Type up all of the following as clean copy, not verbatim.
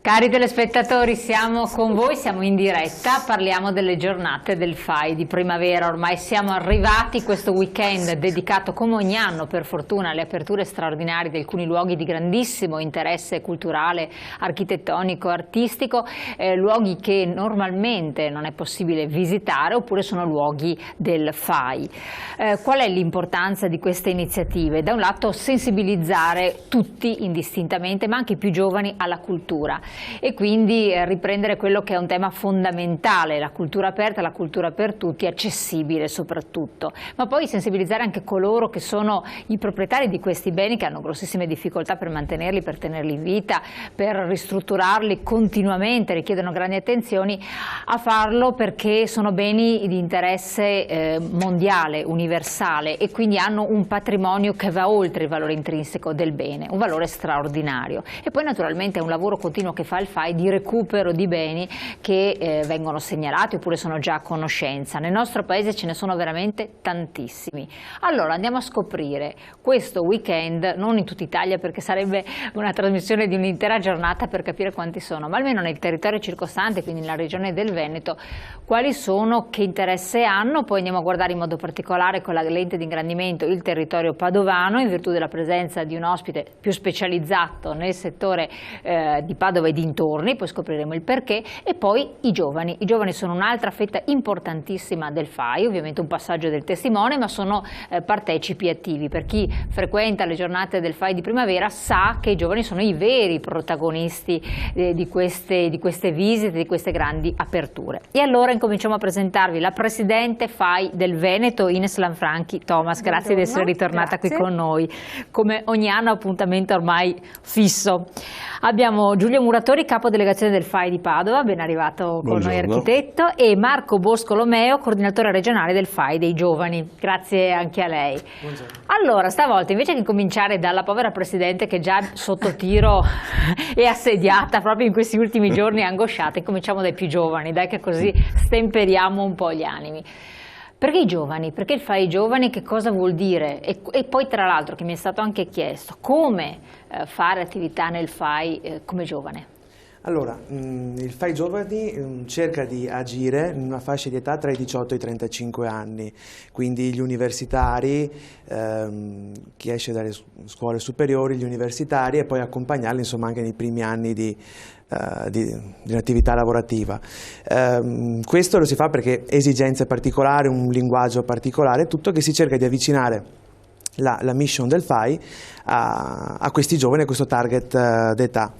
Cari telespettatori, siamo con voi, siamo in diretta, parliamo delle giornate del FAI di primavera. Ormai siamo arrivati, questo weekend dedicato come ogni anno per fortuna alle aperture straordinarie di alcuni luoghi di grandissimo interesse culturale, architettonico, artistico, luoghi che normalmente non è possibile visitare oppure sono luoghi del FAI. Qual è l'importanza di queste iniziative? Da un lato sensibilizzare tutti indistintamente, ma anche i più giovani alla cultura. E quindi riprendere quello che è un tema fondamentale, la cultura aperta, la cultura per tutti, accessibile soprattutto, ma poi sensibilizzare anche coloro che sono i proprietari di questi beni, che hanno grossissime difficoltà per mantenerli, per tenerli in vita, per ristrutturarli continuamente, richiedono grandi attenzioni, a farlo perché sono beni di interesse mondiale, universale, e quindi hanno un patrimonio che va oltre il valore intrinseco del bene, un valore straordinario. E poi naturalmente è un lavoro continuo che fa il FAI di recupero di beni che vengono segnalati oppure sono già a conoscenza. Nel nostro paese ce ne sono veramente tantissimi. Allora andiamo a scoprire questo weekend, non in tutta Italia perché sarebbe una trasmissione di un'intera giornata per capire quanti sono, ma almeno nel territorio circostante, quindi nella regione del Veneto, quali sono, che interesse hanno. Poi andiamo a guardare in modo particolare con la lente di ingrandimento il territorio padovano, in virtù della presenza di un ospite più specializzato nel settore di Padova e dintorni, poi scopriremo il perché. E poi i giovani sono un'altra fetta importantissima del FAI, ovviamente un passaggio del testimone, ma sono partecipi attivi. Per chi frequenta le giornate del FAI di primavera sa che i giovani sono i veri protagonisti di queste visite, di queste grandi aperture. E allora incominciamo a presentarvi la presidente FAI del Veneto, Ines Lanfranchi. Thomas, grazie di essere ritornata qui con noi. Come ogni anno, appuntamento ormai fisso. Abbiamo Giulio Muratori, capo delegazione del FAI di Padova, ben arrivato con noi, architetto, e Marco Boscolomeo, coordinatore regionale del FAI dei giovani. Grazie anche a lei. Buongiorno. Allora, stavolta invece di cominciare dalla povera Presidente che già sotto tiro è assediata proprio in questi ultimi giorni, angosciata, cominciamo dai più giovani, dai, che così stemperiamo un po' gli animi. Perché i giovani? Perché il FAI giovani? Che cosa vuol dire? E poi tra l'altro, che mi è stato anche chiesto, come fare attività nel FAI come giovane? Allora, il FAI Giovani cerca di agire in una fascia di età tra i 18 e i 35 anni, quindi gli universitari, chi esce dalle scuole superiori, gli universitari, e poi accompagnarli insomma anche nei primi anni di un'attività lavorativa. Questo lo si fa perché esigenze particolari, un linguaggio particolare, tutto che si cerca di avvicinare la mission del FAI a questi giovani, a questo target d'età.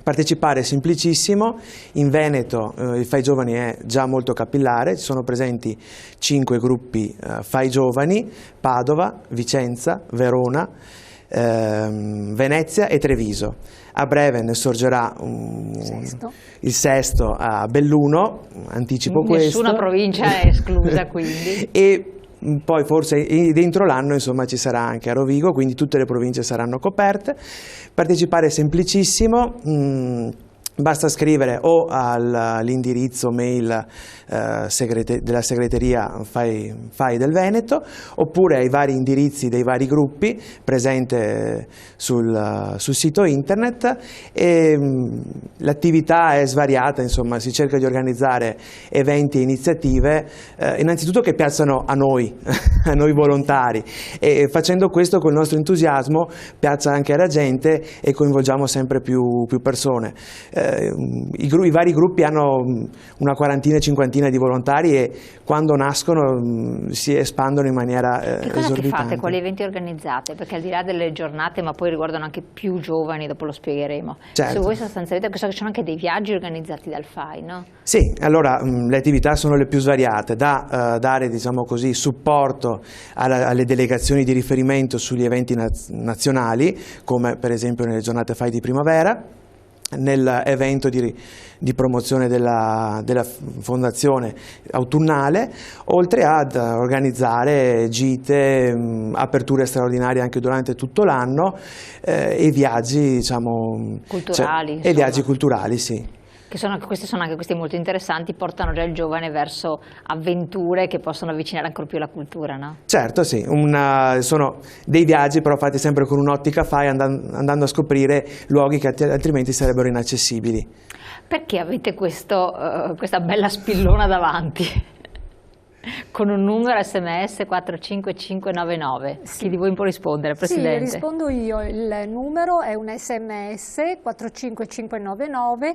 Partecipare è semplicissimo. In Veneto il FAI Giovani è già molto capillare, ci sono presenti 5 gruppi FAI Giovani: Padova, Vicenza, Verona, Venezia e Treviso. A breve ne sorgerà il sesto a Belluno, anticipo questo. Nessuna provincia è esclusa quindi. E poi forse dentro l'anno insomma ci sarà anche a Rovigo, quindi tutte le province saranno coperte. Partecipare è semplicissimo, basta scrivere o all'indirizzo mail della segreteria FAI del Veneto, oppure ai vari indirizzi dei vari gruppi presente sul sito internet. L'attività è svariata, insomma si cerca di organizzare eventi e iniziative innanzitutto che piacciono a noi, a noi volontari, e facendo questo col nostro entusiasmo piaccia anche alla gente e coinvolgiamo sempre più persone. I vari gruppi hanno una quarantina e cinquantina di volontari e quando nascono si espandono in maniera esorbitante. Che fate? Quali eventi organizzate? Perché al di là delle giornate, ma poi riguardano anche più giovani, dopo lo spiegheremo. Certo. Su voi sostanzialmente, perché so che ci sono anche dei viaggi organizzati dal FAI, no? Sì, allora le attività sono le più svariate, da dare, diciamo così, supporto alle delegazioni di riferimento sugli eventi nazionali, come per esempio nelle giornate FAI di primavera, nell'evento di promozione della fondazione autunnale, oltre ad organizzare gite, aperture straordinarie anche durante tutto l'anno e viaggi, diciamo, culturali. E viaggi culturali, sì. Questi sono anche questi molto interessanti, portano già il giovane verso avventure che possono avvicinare ancora più la cultura, no? Certo, sì, sono dei viaggi però fatti sempre con un'ottica FAI, andando a scoprire luoghi che altrimenti sarebbero inaccessibili. Perché avete questa bella spillona davanti? Con un numero SMS 45599. Chi di voi può rispondere, Presidente? Sì, rispondo io. Il numero è un SMS 45599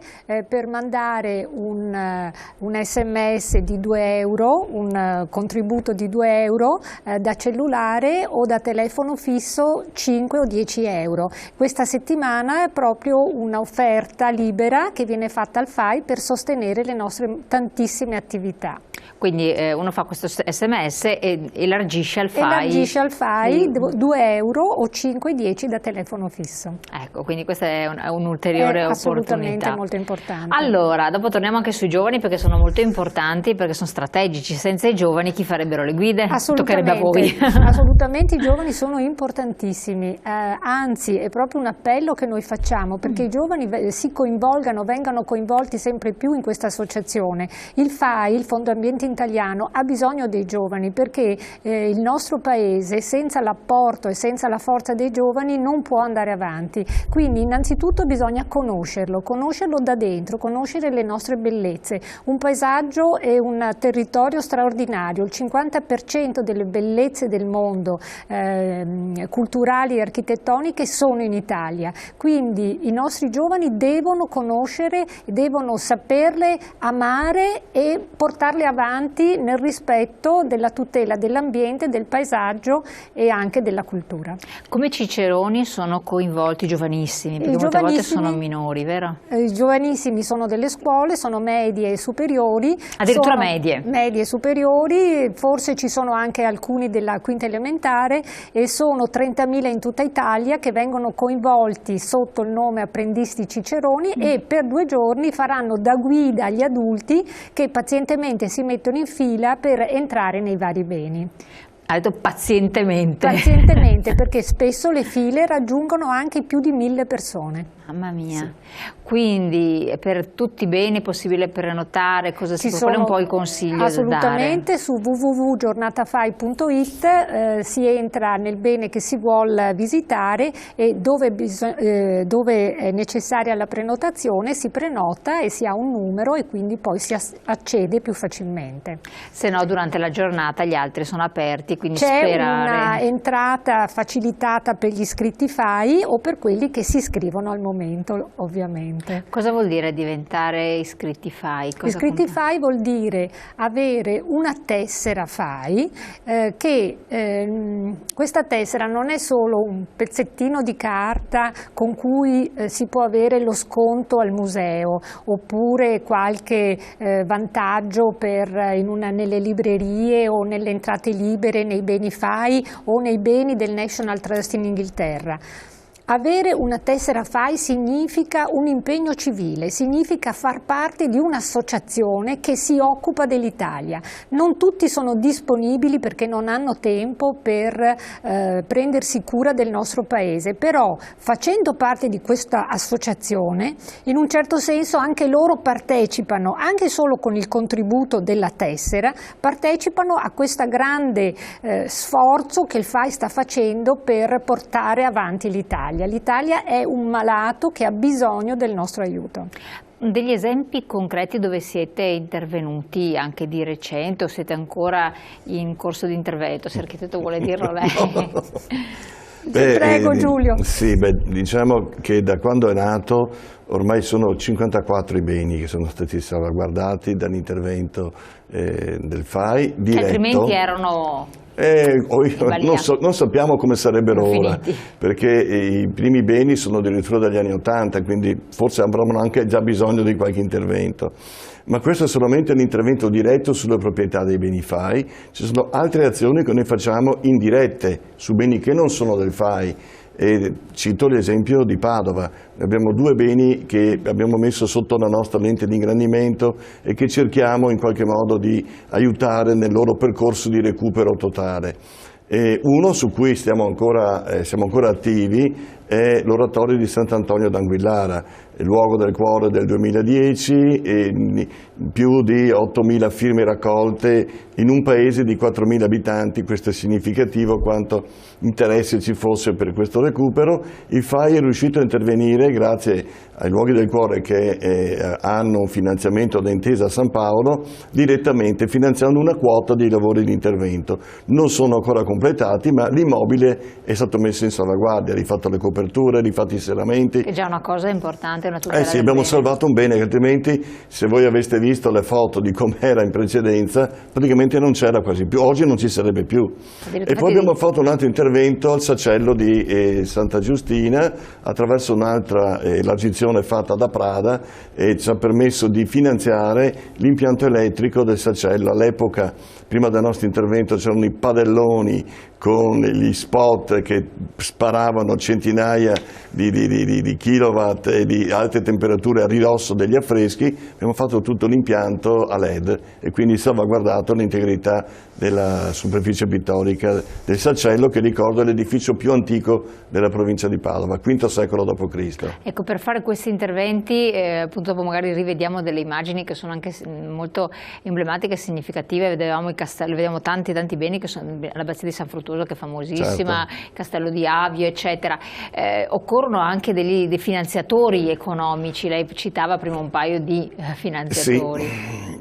per mandare un SMS di 2 euro, un contributo di 2 euro da cellulare o da telefono fisso 5 o 10 euro. Questa settimana è proprio un'offerta libera che viene fatta al FAI per sostenere le nostre tantissime attività. Quindi uno fa questo SMS e elargisce al FAI. Elargisce al FAI 2 euro o 5-10 da telefono fisso. Ecco, quindi questa è un'ulteriore opportunità. Assolutamente molto importante. Allora, dopo torniamo anche sui giovani perché sono molto importanti, perché sono strategici. Senza i giovani chi farebbero le guide? Toccherebbe a voi. Assolutamente, i giovani sono importantissimi, anzi è proprio un appello che noi facciamo perché i giovani si coinvolgano, vengano coinvolti sempre più in questa associazione. Il FAI, il Fondo Ambiente Italiano, ha bisogno dei giovani perché il nostro paese senza l'apporto e senza la forza dei giovani non può andare avanti. Quindi innanzitutto bisogna conoscerlo da dentro, conoscere le nostre bellezze. Un paesaggio è un territorio straordinario, il 50% delle bellezze del mondo culturali e architettoniche sono in Italia, quindi i nostri giovani devono conoscere, devono saperle amare e portarle avanti nel rispetto della tutela dell'ambiente, del paesaggio e anche della cultura. Come ciceroni sono coinvolti i giovanissimi, perché molte volte sono minori, vero? I giovanissimi sono delle scuole, sono medie e superiori. Addirittura medie? Medie e superiori, forse ci sono anche alcuni della quinta elementare e sono 30.000 in tutta Italia che vengono coinvolti sotto il nome Apprendisti Ciceroni e per 2 giorni faranno da guida agli adulti che pazientemente si mettono in fila per entrare nei vari beni. Ha detto pazientemente. Pazientemente, perché spesso le file raggiungono anche più di 1000 persone. Mamma mia. Sì. Quindi per tutti i beni è possibile prenotare, cosa si può fare, un po' il consiglio assolutamente, da dare? Su www.giornatafai.it si entra nel bene che si vuol visitare e dove è necessaria la prenotazione si prenota e si ha un numero e quindi poi si accede più facilmente. Se no durante la giornata gli altri sono aperti, quindi c'è sperare. Una entrata facilitata per gli iscritti FAI o per quelli che si iscrivono al momento, ovviamente. Cosa vuol dire diventare iscritti FAI? Iscritti FAI vuol dire avere una tessera FAI questa tessera non è solo un pezzettino di carta con cui si può avere lo sconto al museo oppure qualche vantaggio nelle librerie o nelle entrate libere nei beni FAI o nei beni del National Trust in Inghilterra. Avere una tessera FAI significa un impegno civile, significa far parte di un'associazione che si occupa dell'Italia. Non tutti sono disponibili perché non hanno tempo per prendersi cura del nostro paese, però facendo parte di questa associazione, in un certo senso anche loro partecipano, anche solo con il contributo della tessera, partecipano a questo grande sforzo che il FAI sta facendo per portare avanti l'Italia. L'Italia è un malato che ha bisogno del nostro aiuto. Degli esempi concreti dove siete intervenuti anche di recente o siete ancora in corso di intervento? Se l'architetto vuole dirlo lei. Prego Giulio. Sì, diciamo che da quando è nato ormai sono 54 i beni che sono stati salvaguardati dall'intervento del FAI diretto. Altrimenti erano... non sappiamo come sarebbero ora, perché i primi beni sono addirittura dagli anni 80, quindi forse avranno anche già bisogno di qualche intervento. Ma questo è solamente un intervento diretto sulle proprietà dei beni FAI, ci sono altre azioni che noi facciamo indirette su beni che non sono del FAI. E cito l'esempio di Padova, abbiamo 2 beni che abbiamo messo sotto la nostra lente di ingrandimento e che cerchiamo in qualche modo di aiutare nel loro percorso di recupero totale. E uno su cui siamo ancora attivi è l'oratorio di Sant'Antonio d'Anguillara. il luogo del cuore del 2010, e più di 8.000 firme raccolte in un paese di 4.000 abitanti. Questo è significativo quanto interesse ci fosse per questo recupero. Il FAI è riuscito a intervenire grazie ai luoghi del cuore che hanno un finanziamento da Intesa San Paolo, direttamente finanziando una quota dei lavori di intervento. Non sono ancora completati, ma l'immobile è stato messo in salvaguardia, rifatto le coperture, rifatti i serramenti. Che è già una cosa importante, una tutela sì, abbiamo salvato un bene, altrimenti se voi aveste visto le foto di com'era in precedenza, praticamente non c'era quasi più, oggi non ci sarebbe più. E poi abbiamo fatto un altro intervento al Sacello di Santa Giustina, attraverso un'altra elargizione fatta da Prada, e ci ha permesso di finanziare l'impianto elettrico del Sacello. All'epoca, prima del nostro intervento, c'erano i padelloni con gli spot che sparavano centinaia di kilowatt e di alte temperature a ridosso degli affreschi. Abbiamo fatto tutto l'impianto a LED e quindi salvaguardato l'integrità della superficie pittorica del Sacello, che ricorda l'edificio più antico della provincia di Padova, V secolo d.C. Ecco, per fare questi interventi, appunto dopo magari rivediamo delle immagini che sono anche molto emblematiche e significative. Vedevamo i castelli, vediamo tanti beni che sono l'abbazia di San Fruttuoso, che è famosissima, certo. Il castello di Avio, eccetera. Occorrono anche dei finanziatori economici. Lei citava prima un paio di finanziatori.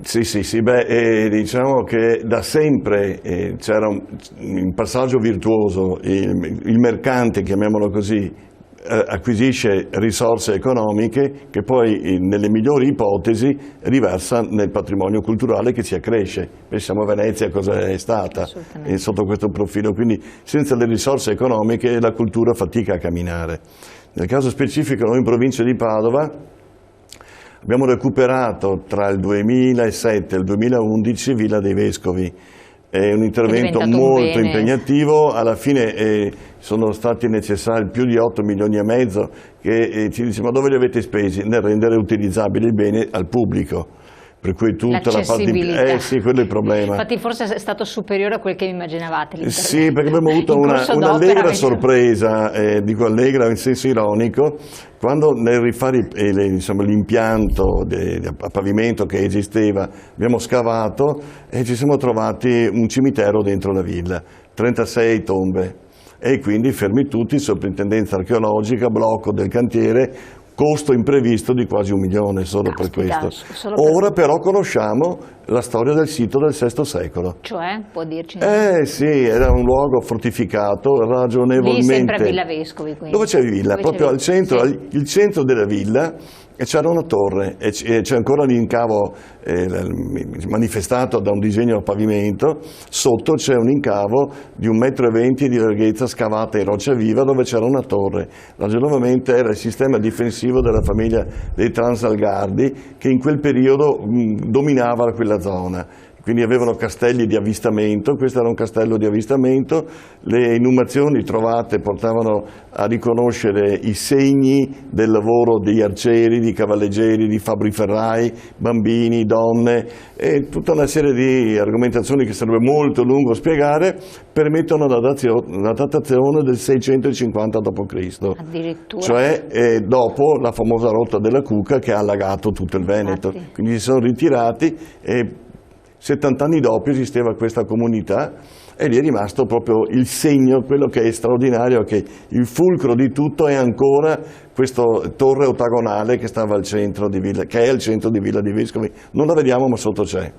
Sì. Beh, diciamo che da sempre c'era un passaggio virtuoso. Il mercante, chiamiamolo così, acquisisce risorse economiche che poi nelle migliori ipotesi riversa nel patrimonio culturale che si accresce. Pensiamo a Venezia cosa è stata sotto questo profilo, quindi senza le risorse economiche la cultura fatica a camminare. Nel caso specifico noi in provincia di Padova abbiamo recuperato tra il 2007 e il 2011 Villa dei Vescovi. È un intervento molto impegnativo, alla fine sono stati necessari più di 8 milioni e mezzo, che ci dice: ma dove li avete spesi? Nel rendere utilizzabile il bene al pubblico. Per cui tutta la parte sì, quello è il problema. Infatti forse è stato superiore a quel che immaginavate. Sì, perché abbiamo avuto un'allegra sorpresa, dico allegra in senso ironico, quando nel rifare l'impianto a pavimento che esisteva abbiamo scavato e ci siamo trovati un cimitero dentro la villa, 36 tombe, e quindi fermi tutti, soprintendenza archeologica, blocco del cantiere, costo imprevisto di quasi 1 milione solo per questo. Ora però conosciamo la storia del sito del VI secolo. Cioè, può dirci? Sì, era un luogo fortificato ragionevolmente. Lì sempre a Villa Vescovi, quindi. Dove c'è Villa? Proprio al centro, il centro della villa, e c'era una torre, e c'è ancora l'incavo manifestato da un disegno a pavimento. Sotto c'è un incavo di 1,20 m di larghezza scavata in roccia viva, dove c'era una torre. Ragionevolmente era il sistema difensivo della famiglia dei Transalgardi, che in quel periodo dominava quella zona. Quindi avevano castelli di avvistamento, questo era un castello di avvistamento, le inumazioni trovate portavano a riconoscere i segni del lavoro di arcieri, di cavalleggeri, di fabbri-ferrai, bambini, donne, e tutta una serie di argomentazioni che sarebbe molto lungo spiegare, permettono la datazione del 650 d.C. Addirittura. Cioè dopo la famosa rotta della Cuca che ha allagato tutto il Veneto. Quindi si sono ritirati e 70 anni dopo esisteva questa comunità, e lì è rimasto proprio il segno. Quello che è straordinario è che il fulcro di tutto è ancora questa torre ottagonale che stava al centro di Villa, che è al centro di Villa dei Vescovi. Non la vediamo, ma sotto c'è.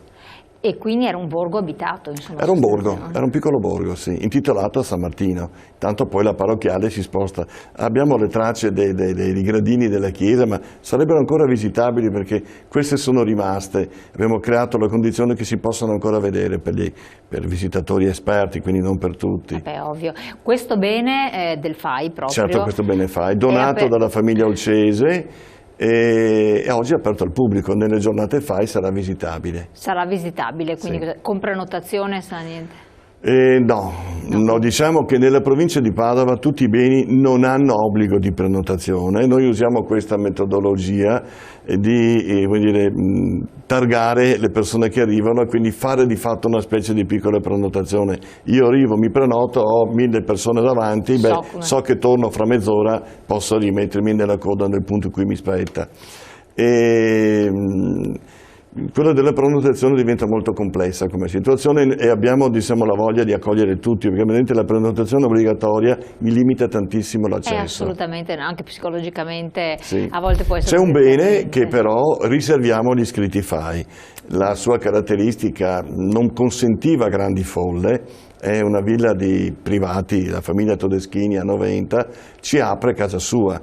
E quindi era un borgo abitato, insomma. Era un borgo, era un piccolo borgo, sì, intitolato a San Martino. Tanto poi la parrocchiale si sposta. Abbiamo le tracce dei gradini della chiesa, ma sarebbero ancora visitabili perché queste sono rimaste. Abbiamo creato la condizione che si possano ancora vedere per visitatori esperti, quindi non per tutti. Beh, ovvio. Questo bene del FAI proprio. Certo, questo bene FAI, donato dalla famiglia Olcese. E oggi è aperto al pubblico, nelle giornate FAI sarà visitabile. Sarà visitabile, quindi sì. Con prenotazione sa niente? No, diciamo che nella provincia di Padova tutti i beni non hanno obbligo di prenotazione. Noi usiamo questa metodologia di targare le persone che arrivano e quindi fare di fatto una specie di piccola prenotazione. Io arrivo, mi prenoto, ho 1000 persone davanti, so che torno fra mezz'ora, posso rimettermi nella coda nel punto in cui mi spetta. Quella della prenotazione diventa molto complessa come situazione e abbiamo la voglia di accogliere tutti, perché ovviamente la prenotazione obbligatoria mi limita tantissimo l'accesso. Assolutamente, anche psicologicamente sì. A volte può essere... C'è un bene che però riserviamo agli iscritti FAI. La sua caratteristica non consentiva grandi folle, è una villa di privati, la famiglia Todeschini a Noventa, ci apre casa sua.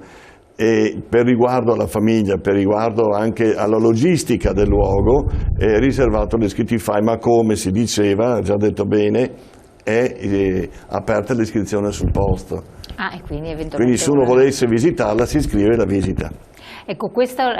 E per riguardo alla famiglia, per riguardo anche alla logistica del luogo, è riservato agli iscritti FAI, ma come si diceva, già detto bene, è aperta l'iscrizione sul posto. E quindi se uno volesse visitarla si iscrive e la visita. Ecco, questa,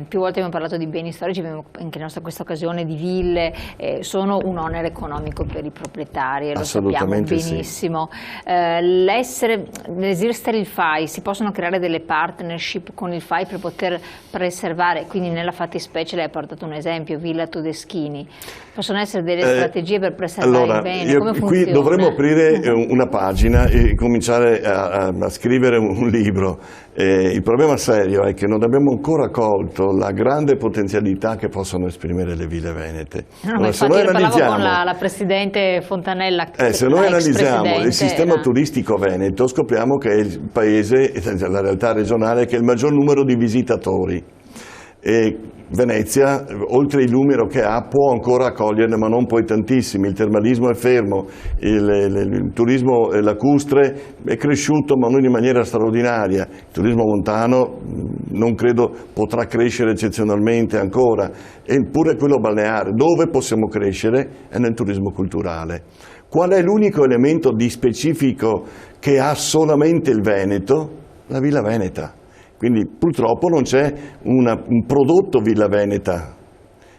più volte abbiamo parlato di beni storici, anche in questa occasione di ville, sono un onere economico per i proprietari, lo sappiamo benissimo. Sì. Nell'esistere il FAI, si possono creare delle partnership con il FAI per poter preservare, quindi nella fattispecie lei ha portato un esempio, Villa Todeschini, possono essere delle strategie per preservare i beni? Come funziona? Qui dovremmo aprire una pagina e cominciare a scrivere un libro. Il problema serio è che non abbiamo ancora colto la grande potenzialità che possono esprimere le ville venete. Se noi analizziamo con la Presidente Fontanella, se noi analizziamo il sistema turistico veneto, scopriamo che è il paese, la realtà regionale, che ha il maggior numero di visitatori. E Venezia, oltre il numero che ha, può ancora accoglierne, ma non poi tantissimi. Il termalismo è fermo, il turismo lacustre è cresciuto, ma non in maniera straordinaria. Il turismo montano non credo potrà crescere eccezionalmente ancora, eppure quello balneare. Dove possiamo crescere è nel turismo culturale. Qual è l'unico elemento di specifico che ha solamente il Veneto? La Villa Veneta. Quindi purtroppo non c'è un prodotto Villa Veneta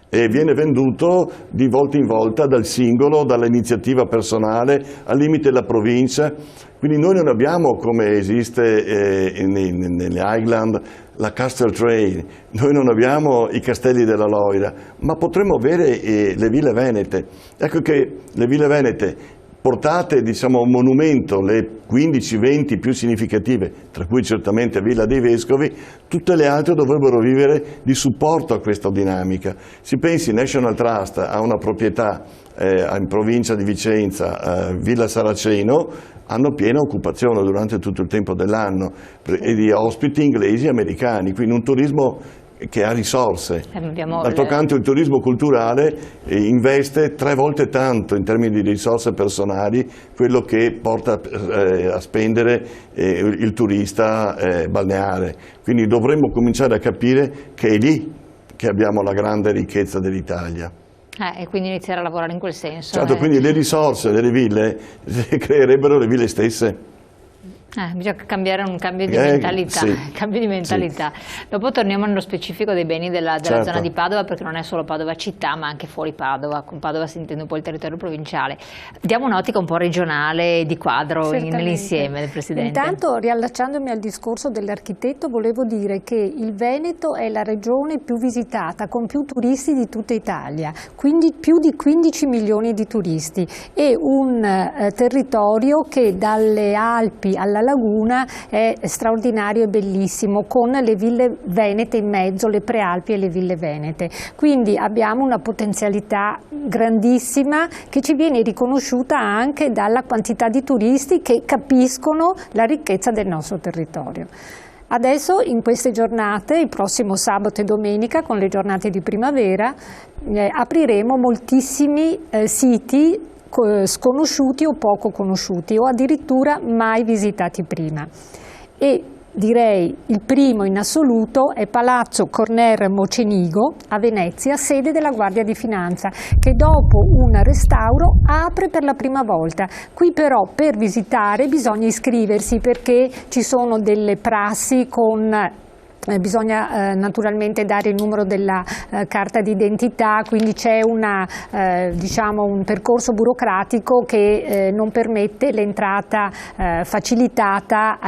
e viene venduto di volta in volta dal singolo, dall'iniziativa personale, al limite della provincia. Quindi noi non abbiamo, come esiste nelle Highland, la Castle Train, noi non abbiamo i castelli della Loira, ma potremmo avere le Ville Venete. Ecco che le Ville Venete, portate a un monumento, le 15-20 più significative, tra cui certamente Villa dei Vescovi, tutte le altre dovrebbero vivere di supporto a questa dinamica. Si pensi, National Trust ha una proprietà in provincia di Vicenza, Villa Saraceno, hanno piena occupazione durante tutto il tempo dell'anno e di ospiti inglesi e americani, quindi un turismo che ha risorse. D'altro canto il turismo culturale investe 3 volte tanto in termini di risorse personali quello che porta a spendere il turista balneare. Quindi dovremmo cominciare a capire che è lì che abbiamo la grande ricchezza dell'Italia. E quindi iniziare a lavorare in quel senso. Certo, quindi le risorse delle ville creerebbero le ville stesse. Bisogna cambiare un cambio di mentalità, Sì. Dopo torniamo nello specifico dei beni della zona di Padova, perché non è solo Padova città ma anche fuori Padova, con Padova si intende un po' il territorio provinciale. Diamo un'ottica un po' regionale di quadro nell'insieme del Presidente. Intanto, riallacciandomi al discorso dell'architetto, volevo dire che il Veneto è la regione più visitata, con più turisti di tutta Italia, quindi più di 15 milioni di turisti, e un territorio che dalle Alpi alla laguna è straordinario e bellissimo, con le ville venete in mezzo, le prealpi e le ville venete. Quindi abbiamo una potenzialità grandissima che ci viene riconosciuta anche dalla quantità di turisti che capiscono la ricchezza del nostro territorio. Adesso in queste giornate, il prossimo sabato e domenica con le giornate di primavera, apriremo moltissimi siti sconosciuti o poco conosciuti o addirittura mai visitati prima. E direi il primo in assoluto è Palazzo Corner Mocenigo a Venezia, sede della Guardia di Finanza, che dopo un restauro apre per la prima volta. Qui però per visitare bisogna iscriversi, perché ci sono delle prassi con Bisogna naturalmente dare il numero della carta d'identità, quindi c'è diciamo un percorso burocratico che non permette l'entrata facilitata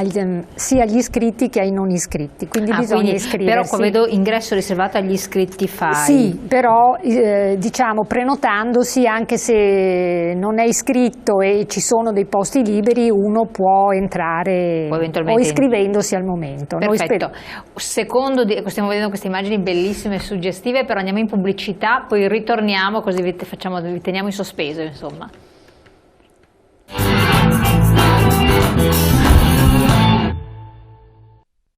sia agli iscritti che ai non iscritti, quindi bisogna iscriversi. Però qua vedo ingresso riservato agli iscritti FAI. Sì, però diciamo prenotandosi, anche se non è iscritto e ci sono dei posti liberi, uno può entrare o iscrivendosi al momento. Perfetto. Secondo, stiamo vedendo queste immagini bellissime e suggestive, però andiamo in pubblicità, poi ritorniamo così vi teniamo in sospeso, insomma.